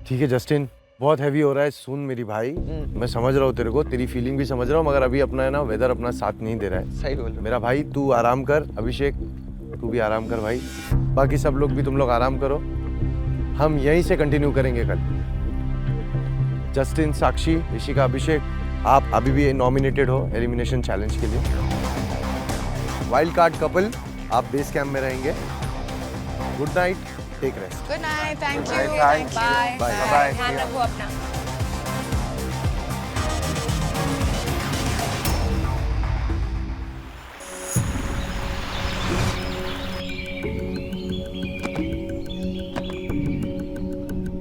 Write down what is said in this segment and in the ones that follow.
ठीक है जस्टिन, बहुत हैवी हो रहा है, सुन मेरी भाई। मैं समझ रहा हूँ तेरे को, तेरी फीलिंग भी समझ रहा हूँ, मगर अभी अपना है ना वेदर अपना साथ नहीं दे रहा है। सही बोल रहे मेरा भाई तू आराम कर, अभिषेक तू भी आराम कर भाई, बाकी सब लोग भी तुम लोग आराम करो, हम यहीं से कंटिन्यू करेंगे कल। जस्टिन, साक्षी, ऋषिका, अभिषेक, आप अभी भी नॉमिनेटेड हो एलिमिनेशन चैलेंज के लिए। वाइल्ड कार्ड कपल आप बेस कैंप में रहेंगे। Good night, take rest. Good night, thank you, Thank you. Bye Bye. ध्यान रखो अपना।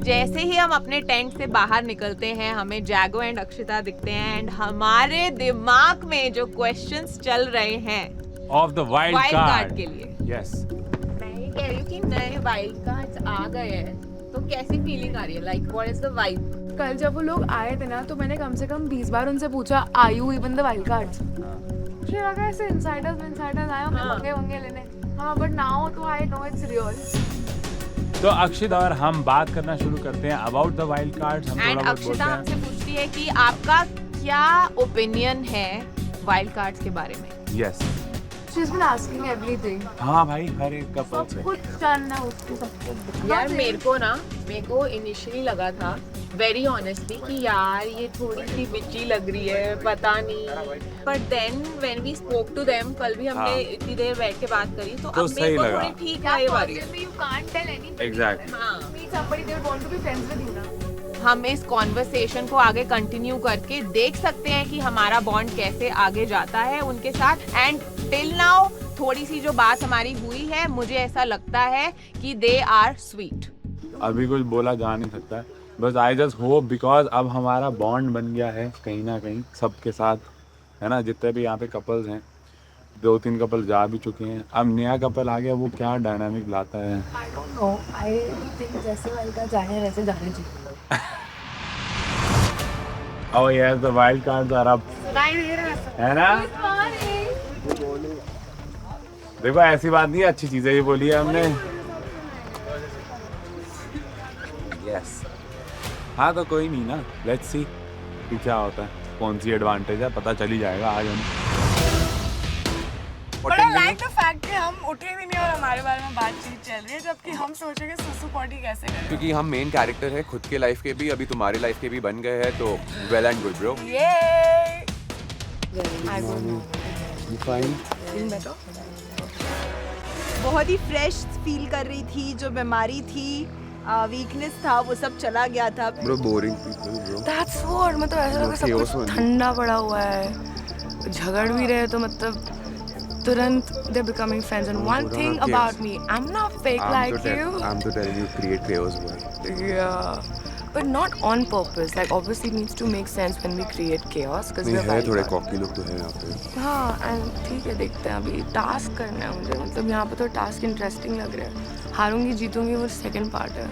जैसे ही हम अपने टेंट से बाहर निकलते हैं हमें जैगो एंड अक्षिता दिखते हैं एंड हमारे दिमाग में जो क्वेश्चंस चल रहे हैं ऑफ द वाइल्ड कार्ड के लिए। यस मैं ये कह रही हूँ कि नए वाइल्ड कार्ड्स आ गए हैं तो कैसी फीलिंग आ रही है, like what is the vibe? कल जब वो लोग आए थे ना तो मैंने कम से कम 20 बार उनसे पूछा are you even the wild cards. मुझे लगा ऐसे इनसाइडर्स आए होंगे हाँ। होंगे लेने। हाँ बट नाउ तो आई नो इट्स रियल। तो अक्षित और हम बात करना शुरू करते हैं अबाउट द वाइल्ड कार्ड्स। हम एंड थोड़ा बहुत अक्षिता बोलते हमसे पूछती है कि आपका क्या ओपिनियन है वाइल्ड कार्ड्स के बारे में। हैं। Yes she is been asking everything. हाँ भाई, हर एक कपल सब से कुछ जानना उसको सब कुछ। यार मेरे को इनिशियली लगा था वेरी ऑनेस्टली कि यार ये थोड़ी सी बिची लग रही है, पता नहीं, but then when we spoke to them, कल भी हमने हाँ। इतनी देर बैठ के बात करी तो तो अब सही मेरे को लगा। थोड़ी ठीक है ये वाली। You can't tell anybody. Exactly. हाँ, Meet somebody they would want to be friends with you ना। हम इस कॉन्वर्सेशन को आगे कंटिन्यू करके देख सकते हैं कि हमारा बॉन्ड कैसे आगे जाता है उनके साथ। एंड टिल नाउ थोड़ी सी जो बात हमारी हुई है, मुझे ऐसा लगता है कि दे आर स्वीट। अभी कुछ बोला जा नहीं सकता है, बस आई जस्ट होप बिकॉज अब हमारा बॉन्ड बन गया है कहीं ना कहीं सबके साथ, है ना। जितने भी यहाँ पे कपल्स हैं, 2-3 कपल जा भी चुके हैं, अब नया कपल आ गया, वो क्या डायनामिक लाता है। I don't know. I think जैसे वाइल्ड कार्ड जाने वैसे जाने चाहिए। Oh yes, the wild cards are up, सुनाई दे रहा है। है ना। देखो ऐसी बात नहीं है, अच्छी चीजें ही बोली है हमने। यस हाँ, तो कोई नहीं ना, लेट्स सी कि क्या होता है, कौन सी एडवांटेज है, पता चल ही जाएगा आज हम। But I like the fact कि हम उठे भी नहीं और हमारे बारे में बातचीत चल रही है, जबकि हम सोचेंगे सुसु पॉटी कैसे करें। क्योंकि हम मेन कैरेक्टर है खुद के लाइफ के भी, अभी तुम्हारे लाइफ के भी बन गए हैं, तो वेल एंड गुड ब्रो। ये बहुत ही फ्रेश फील कर रही थी, जो बीमारी थी, वीकनेस था, वो सब चला गया था। Bro boring people bro. That's what, मतलब ऐसा लगा सब chaos कुछ वाली। ठंडा पड़ा हुआ है, झगड़ भी रहे तो मतलब तुरंत they're becoming friends. And one thing about me, I'm not fake like you. I'm to telling you create chaos boy। Yeah, but not on purpose. Like obviously it needs to make sense when we create chaos because नहीं we're है, wild थोड़े card. Cocky लोग तो हैं यहाँ पे। हाँ and ठीक है, देखते हैं। अभी टास्क करना है मुझे, मतलब यहाँ पे तो टास्क इंटरेस्टिंग लग रहा है। हारूंगी जीतूंगी वो सेकंड पार्ट है,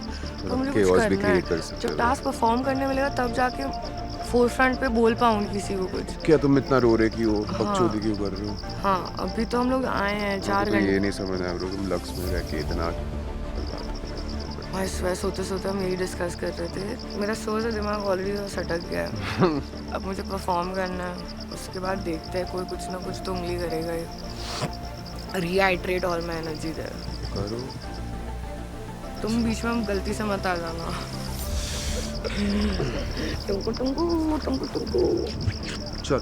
तो मुझे कुछ chaos भी करना create कर है। सकते जब हो। टास्क परफॉर्म करने मिलेगा तब जाके फोर फ्रंट पे बोल पाऊंगी किसी को कुछ। क्या तुम इतना रो रहे क्यों, बकचोदी क्यों कर रहे हो? हाँ अभी तो हम लोग आए हैं 4 तो ये घंटे। नहीं समझ आया ब्रो, तुम लक्स में रह के इतना भाई सुबह सोते सोते हम यही डिस्कस कर रहे थे, मेरा सोच से दिमाग ऑलरेडी सटक गया है। अब मुझे परफॉर्म करना है, उसके बाद देखते हैं, कोई कुछ ना कुछ तो उंगली करेगा ही। रीहाइड्रेट ऑल माय एनर्जी देयर। करो। तुम बीच में गलती से मत आ जाना। टुंकु टुंकु टुंकु टुंकु। चल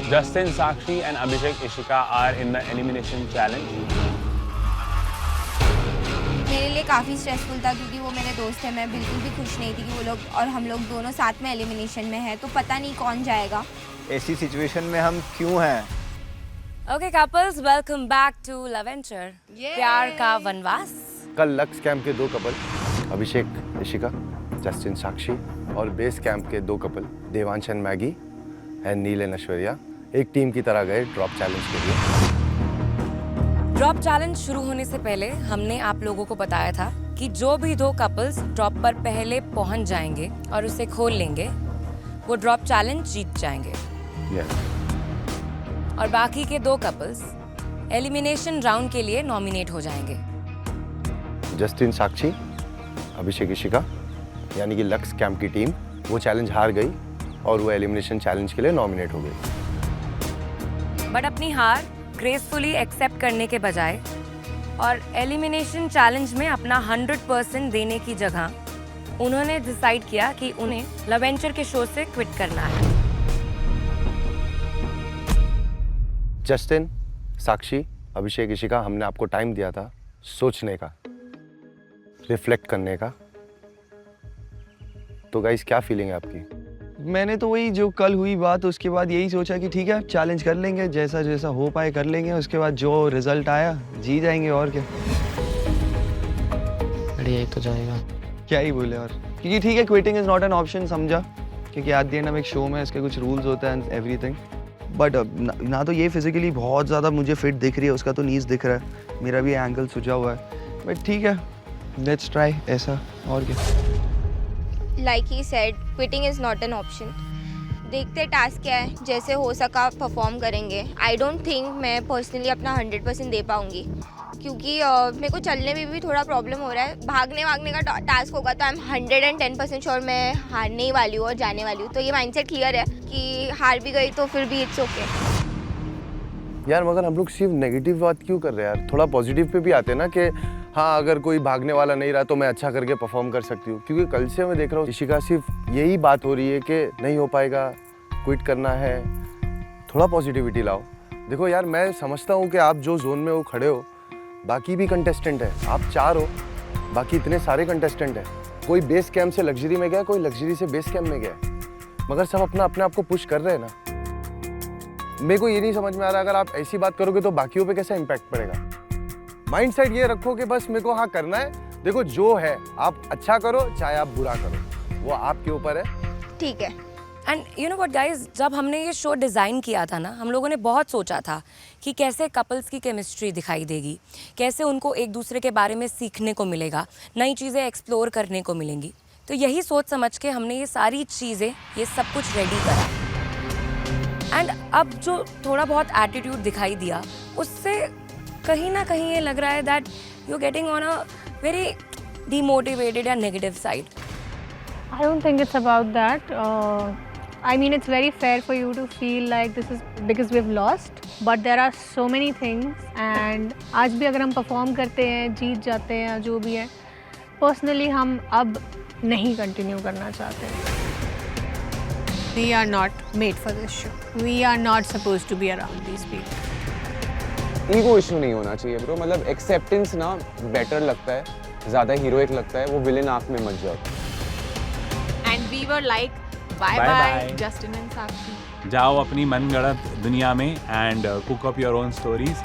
Justin, Sakshi and Abhishek Ishika are in the elimination challenge. मेरे लिए काफ़ी स्ट्रेसफुल था क्योंकि वो मेरे दोस्त हैं, मैं बिल्कुल भी खुश नहीं थी कि वो लोग और हम लोग दोनों साथ में एलिमिनेशन में हैं, तो पता नहीं कौन जाएगा। ऐसी सिचुएशन में हम क्यों हैं? Okay couples, welcome back to Laventure. प्यार का वनवास। कल लक्स कैंप के 2 कपल अभिषेक, ऋषिका, जस्टिन, साक्षी और बेस कैंप के 2 couple Devansh and Maggie and Neel and Aishwarya एक टीम की तरह गए ड्रॉप चैलेंज के लिए। ड्रॉप चैलेंज शुरू होने से पहले हमने आप लोगों को बताया था कि जो भी 2 कपल्स ड्रॉप पर पहले पहुंच जाएंगे और उसे खोल लेंगे, वो ड्रॉप चैलेंज जीत जाएंगे Yes. और बाकी के 2 कपल्स एलिमिनेशन राउंड के लिए नॉमिनेट हो जाएंगे। जस्टिन साक्षी, अभिषेक इशिका यानी कि लक्स कैंप की टीम वो चैलेंज हार गई और वो एलिमिनेशन चैलेंज के लिए नॉमिनेट हो गई। बट अपनी हार ग्रेसफुली एक्सेप्ट करने के बजाय और एलिमिनेशन चैलेंज में अपना 100% देने की जगह उन्होंने डिसाइड किया कि उन्हें लवेंचर के शो से क्विट करना है। जस्टिन, साक्षी, अभिषेक इशिका, हमने आपको टाइम दिया था सोचने का, रिफ्लेक्ट करने का। तो गाइस क्या फीलिंग है आपकी? मैंने तो वही जो कल हुई बात उसके बाद यही सोचा कि ठीक है चैलेंज कर लेंगे, जैसा जैसा हो पाए कर लेंगे, उसके बाद जो रिजल्ट आया जी जाएंगे और क्या। अरे यही तो जाएगा, क्या ही बोले और, क्योंकि ठीक है quitting is not an option समझा, क्योंकि एट द एंड हम एक शो में इसके कुछ रूल्स होते हैं एवरीथिंग। बट ना तो ये फिजिकली बहुत ज़्यादा मुझे फिट दिख रही है, उसका तो नीज दिख रहा है, मेरा भी एंगल सूझा हुआ है, बट ठीक है लेट्स ट्राई ऐसा और क्या। Like he said quitting is not an option. देखते टास्क क्या है, जैसे हो सका परफॉर्म करेंगे। आई डोंट थिंक मैं पर्सनली अपना 100% दे पाऊँगी, क्योंकि मेरे को चलने में भी थोड़ा प्रॉब्लम हो रहा है। भागने वागने का टास्क होगा तो आई एम 110% श्योर मैं हारने ही वाली हूँ और जाने वाली हूँ। तो ये माइंडसेट क्लियर है कि हार भी गई तो फिर भी इट्स ओके। यार मगर हम लोग सिर्फ नेगेटिव बात क्यों कर रहे हैं यार, थोड़ा पॉजिटिव पे भी आते हैं ना कि हाँ अगर कोई भागने वाला नहीं रहा तो मैं अच्छा करके परफॉर्म कर सकती हूँ। क्योंकि कल से मैं देख रहा हूँ इशिका सिर्फ यही बात हो रही है कि नहीं हो पाएगा, क्विट करना है। थोड़ा पॉजिटिविटी लाओ। देखो यार मैं समझता हूँ कि आप जो जोन में वो खड़े हो, बाकी भी कंटेस्टेंट है, आप 4 हो, बाकी इतने सारे कंटेस्टेंट हैं। कोई बेस कैंप से लग्जरी में गया, कोई लग्जरी से बेस कैंप में गया, मगर सब अपने आप को पुश कर रहे हैं ना। मेरे को ये नहीं समझ में आ रहा अगर आप ऐसी बात करोगे तो बाकियों पे कैसा इम्पैक्ट पड़ेगा। माइंडसेट ये रखो कि बस मेरे को हाँ करना है। देखो जो है आप अच्छा करो चाहे आप बुरा करो, वो आपके ऊपर है। ठीक है। And you know what guys, जब हमने ये शो डिज़ाइन किया था ना, हम लोगों ने बहुत सोचा था कि कैसे कपल्स की केमिस्ट्री दिखाई देगी, कैसे उनको एक दूसरे के बारे में सीखने को मिलेगा, नई चीज़ें एक्सप्लोर करने को मिलेंगी। तो यही सोच समझ के हमने ये सारी चीज़ें, ये सब कुछ रेडी करा। एंड अब जो थोड़ा बहुत एटीट्यूड दिखाई दिया, उससे कहीं ना कहीं ये लग रहा है that you getting on a very demotivated या negative side. I don't think it's about that. I mean, it's very fair for you to feel like this is because we've lost, but there are so many things, and आज भी अगर हम perform करते हैं, जीत जाते हैं, जो भी है, पर्सनली हम अब नहीं कंटिन्यू करना चाहते हैं। We are not made for this show. We are not supposed to be around these people. Ego issue नहीं होना चाहिए ब्रो, मतलब एक्सेप्टेंस ना बेटर लगता है, ज़्यादा हीरोइक लगता है, वो विलेन आँख में मच जाता है। And we were like, bye bye, Justin and Sakshi. जाओ अपनी मनगढ़ंत दुनिया में and cook up your own stories.